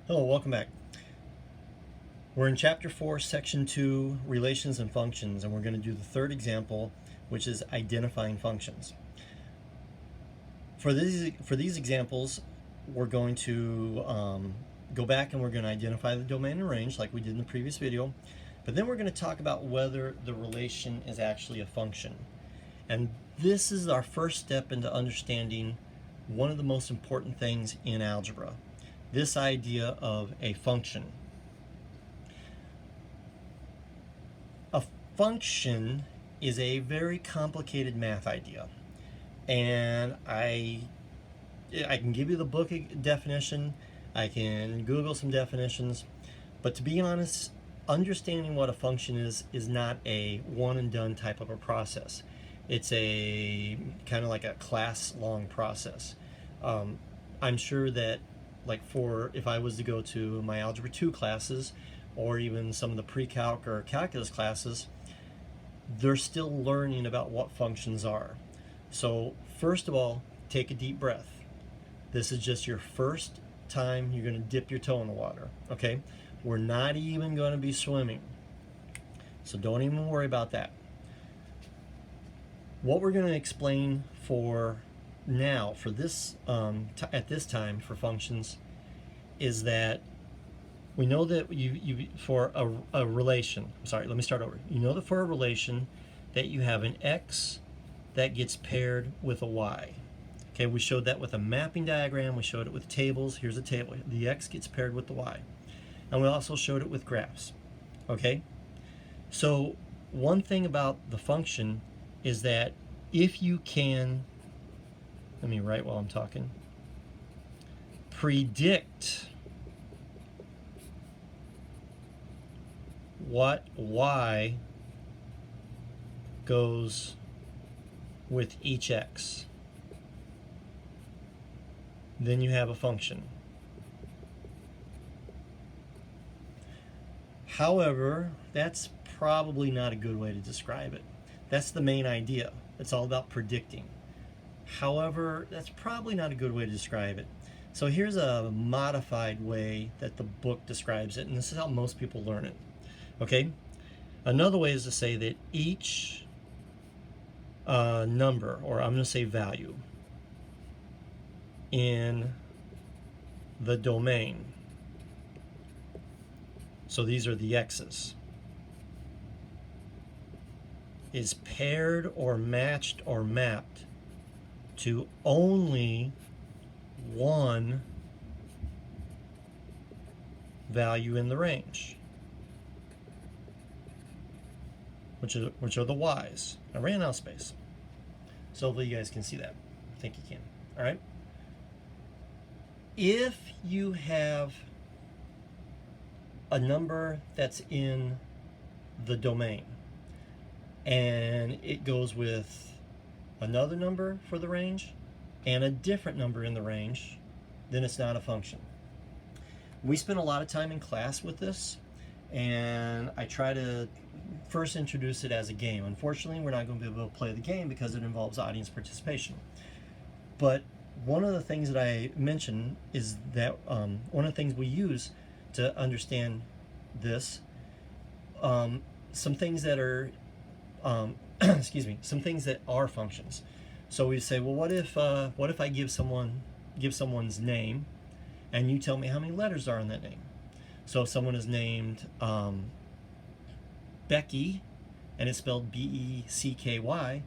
Hello, welcome back. We're in Chapter 4, Section 2, Relations and Functions, and we're going to do the third example, which is identifying functions. For these examples, we're going to go back and we're going to identify the domain and range like we did in the previous video, but then we're going to talk about whether the relation is actually a function. And this is our first step into understanding one of the most important things in algebra, this idea of a function. A function is a very complicated math idea, and I can give you the book definition, I can Google some definitions, but to be honest, understanding what a function is not a one and done type of a process. It's a kind of like a class-long process. I'm sure that, like, if I was to go to my Algebra 2 classes, or even some of the pre-calc or calculus classes, they're still learning about what functions are. So first of all, take a deep breath. This is just your first time you're going to dip your toe in the water, okay? We're not even going to be swimming, so don't even worry about that. What we're going to explain for now, for this at this time for functions, is that we know that for a relation, sorry, let me start over. You know that for a relation that you have an x that gets paired with a y. Okay, we showed that with a mapping diagram, we showed it with tables. Here's a table. The x gets paired with the y. And we also showed it with graphs. Okay? So one thing about the function is that if you can, let me write while I'm talking, predict what y goes with each x, then you have a function. However, that's probably not a good way to describe it. That's the main idea. It's all about predicting. However, that's probably not a good way to describe it. So here's a modified way that the book describes it, and this is how most people learn it. Okay? Another way is to say that each number, or I'm going to say value, in the domain, so these are the x's, is paired or matched or mapped to only one value in the range, which are the y's. I ran out of space, so hopefully you guys can see that. I think you can. All right. If you have a number that's in the domain and it goes with another number for the range and a different number in the range, then it's not a function. We spend a lot of time in class with this, and I try to first introduce it as a game. Unfortunately, we're not going to be able to play the game because it involves audience participation. But one of the things that I mentioned is that one of the things we use to understand this, some things that are excuse me, some things that are functions. So we say, well, what if I give someone's name, and you tell me how many letters are in that name? So if someone is named Becky, and it's spelled B-E-C-K-Y,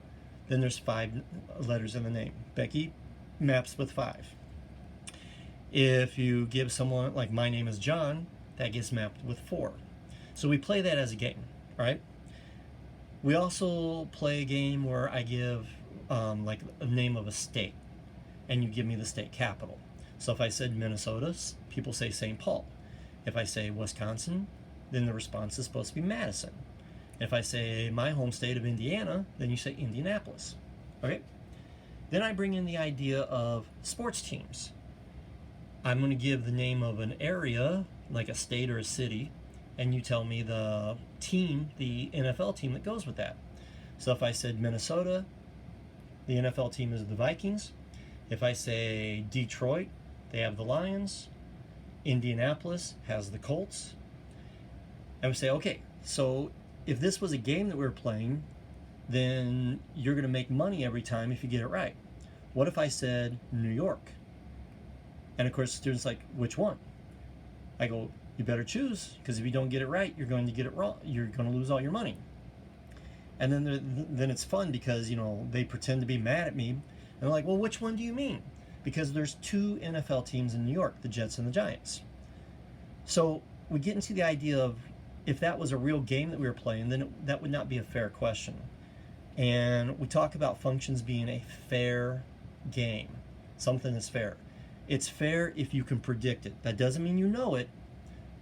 then there's 5 letters in the name. Becky maps with 5. If you give someone, like, my name is John, that gets mapped with 4. So we play that as a game, right? We also play a game where I give like a name of a state, and you give me the state capital. So if I said Minnesota, people say St. Paul. If I say Wisconsin, then the response is supposed to be Madison. If I say my home state of Indiana, then you say Indianapolis. Okay? Then I bring in the idea of sports teams. I'm going to give the name of an area, like a state or a city, and you tell me the team, the NFL team that goes with that. So if I said Minnesota, the NFL team is the Vikings. If I say Detroit, they have the Lions. Indianapolis has the Colts. And we say, okay, so if this was a game that we were playing, then you're going to make money every time if you get it right. What if I said New York? And of course, students like, which one? I go, you better choose, because if you don't get it right, you're going to get it wrong. You're going to lose all your money. And then it's fun because, you know, they pretend to be mad at me. And they're like, well, which one do you mean? Because there's two NFL teams in New York, the Jets and the Giants. So we get into the idea of, if that was a real game that we were playing, then that would not be a fair question. And we talk about functions being a fair game. Something is fair. It's fair if you can predict it. That doesn't mean you know it,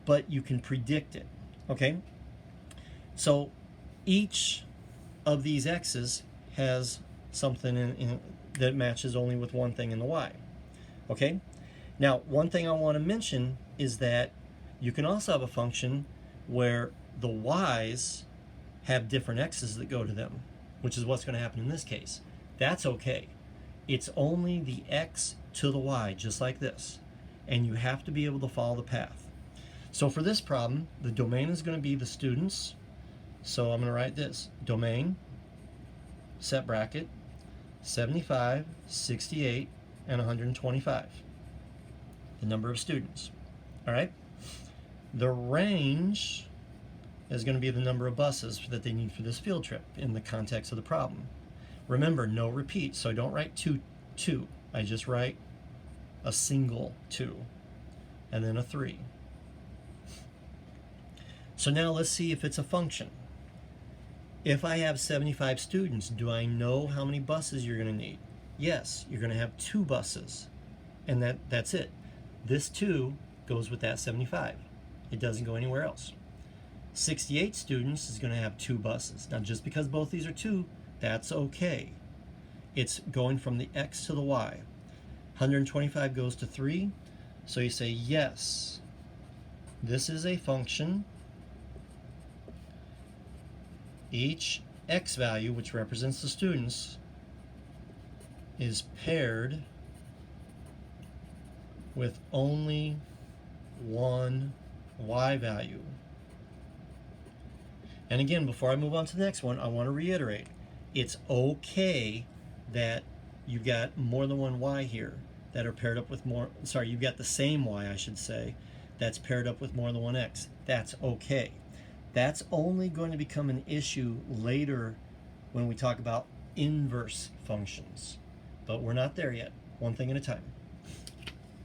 but you can predict it. Okay? So each of these x's has something in that matches only with one thing in the y. Okay? Now, one thing I want to mention is that you can also have a function where the y's have different x's that go to them, which is what's going to happen in this case. That's okay. It's only the x to the y, just like this. And you have to be able to follow the path. So for this problem, the domain is going to be the students. So I'm going to write this. Domain, set bracket, 75, 68, and 125. The number of students. All right? The range is going to be the number of buses that they need for this field trip in the context of the problem. Remember, no repeat, so I don't write 2, 2. I just write a single 2, and then a 3. So now let's see if it's a function. If I have 75 students, do I know how many buses you're going to need? Yes, you're going to have 2 buses, and that's it. This 2 goes with that 75. It doesn't go anywhere else. 68 students is going to have 2 buses. Now, just because both these are 2, that's okay. It's going from the x to the y. 125 goes to 3, so you say, yes, this is a function. Each x value, which represents the students, is paired with only one y value. And again, before I move on to the next one, I want to reiterate, it's okay that you've got more than one y here that are paired up with more, sorry, you've got the same y, I should say, that's paired up with more than one x. That's okay. That's only going to become an issue later when we talk about inverse functions. But we're not there yet. One thing at a time.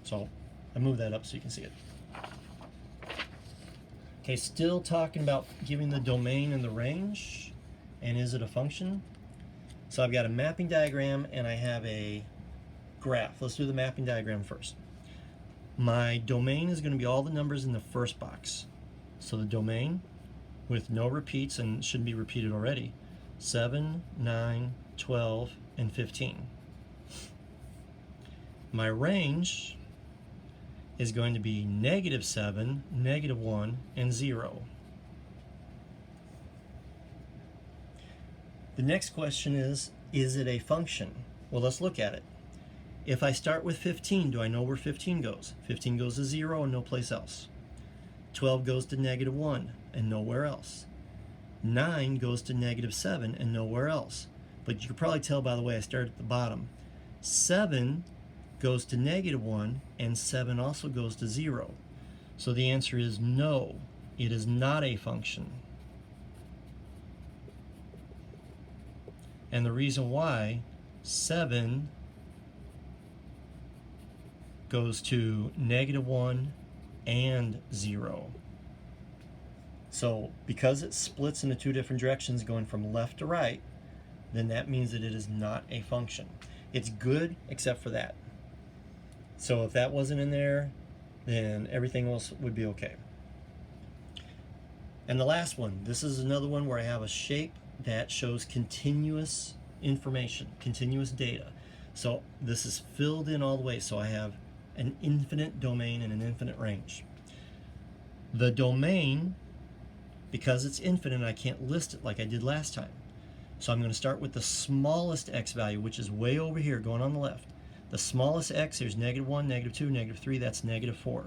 So I move that up so you can see it. Okay, still talking about giving the domain and the range. And is it a function? So I've got a mapping diagram and I have a graph. Let's do the mapping diagram first. My domain is going to be all the numbers in the first box. So the domain with no repeats, and shouldn't be repeated already, 7, 9, 12, and 15. My range is going to be -7, -1, and 0. The next question is it a function? Well, let's look at it. If I start with 15, do I know where 15 goes? 15 goes to 0 and no place else. 12 goes to -1 and nowhere else. 9 goes to -7 and nowhere else. But you can probably tell by the way I started at the bottom. 7 goes to -1 and 7 also goes to 0. So the answer is no, it is not a function. And the reason why, 7 goes to -1 and 0. So because it splits into 2 different directions going from left to right, then that means that it is not a function. It's good except for that. So if that wasn't in there, then everything else would be okay. And the last one, this is another one where I have a shape that shows continuous information, continuous data. So this is filled in all the way, so I have an infinite domain and an infinite range. The domain, because it's infinite, I can't list it like I did last time. So I'm going to start with the smallest x value, which is way over here, going on the left. The smallest x, there's -1, -2, -3, that's -4.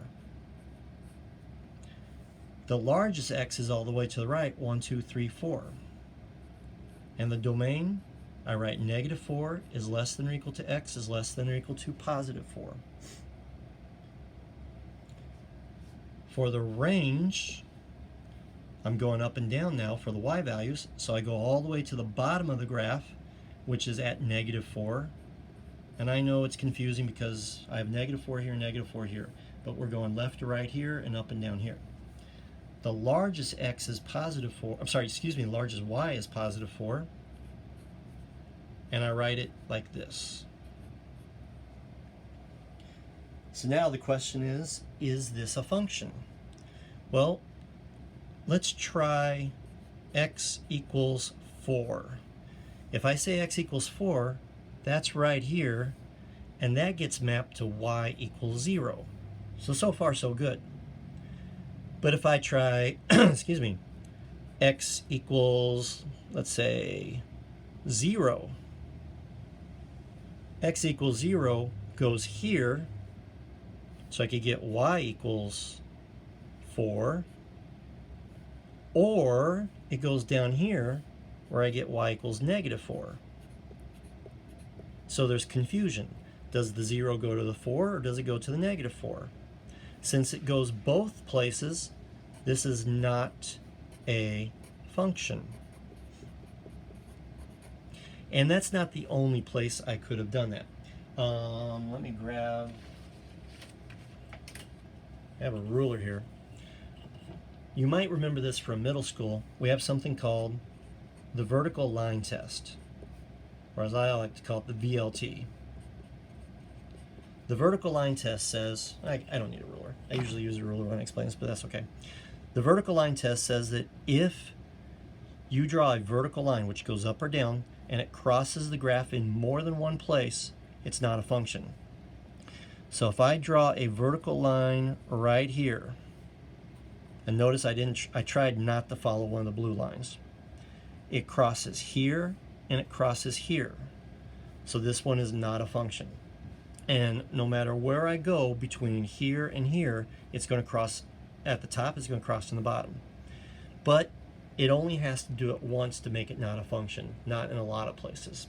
The largest x is all the way to the right, 1, 2, 3, 4. And the domain, I write -4 is less than or equal to x is less than or equal to +4. For the range, I'm going up and down now for the y values, so I go all the way to the bottom of the graph, which is at -4. And I know it's confusing because I have -4 here, -4 here, but we're going left to right here and up and down here. The largest x is +4, the largest y is +4, and I write it like this. So now the question is this a function? Well, let's try x equals 4. If I say x equals 4, that's right here, and that gets mapped to y equals 0. So far so good. But if I try, x equals, let's say, 0, x equals 0 goes here, so I could get y equals 4, or it goes down here where I get y equals -4. So there's confusion. Does the 0 go to the 4 or does it go to the -4? Since it goes both places, this is not a function. And that's not the only place I could have done that. Let me grab, I have a ruler here. You might remember this from middle school. We have something called the vertical line test, or as I like to call it, the VLT. The vertical line test says, I don't need a ruler. I usually use a ruler when I explain this, but that's okay. The vertical line test says that if you draw a vertical line which goes up or down and it crosses the graph in more than one place, it's not a function. So if I draw a vertical line right here, and notice I tried not to follow one of the blue lines. It crosses here and it crosses here. So this one is not a function. And no matter where I go between here and here, it's going to cross at the top, it's going to cross on the bottom. But it only has to do it once to make it not a function, not in a lot of places.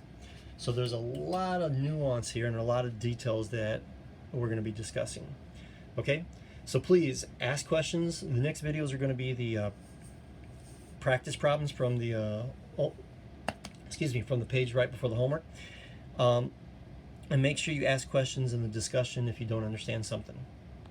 So there's a lot of nuance here and a lot of details that we're going to be discussing. Okay, so please ask questions. The next videos are going to be the practice problems from the from the page right before the homework. And make sure you ask questions in the discussion if you don't understand something.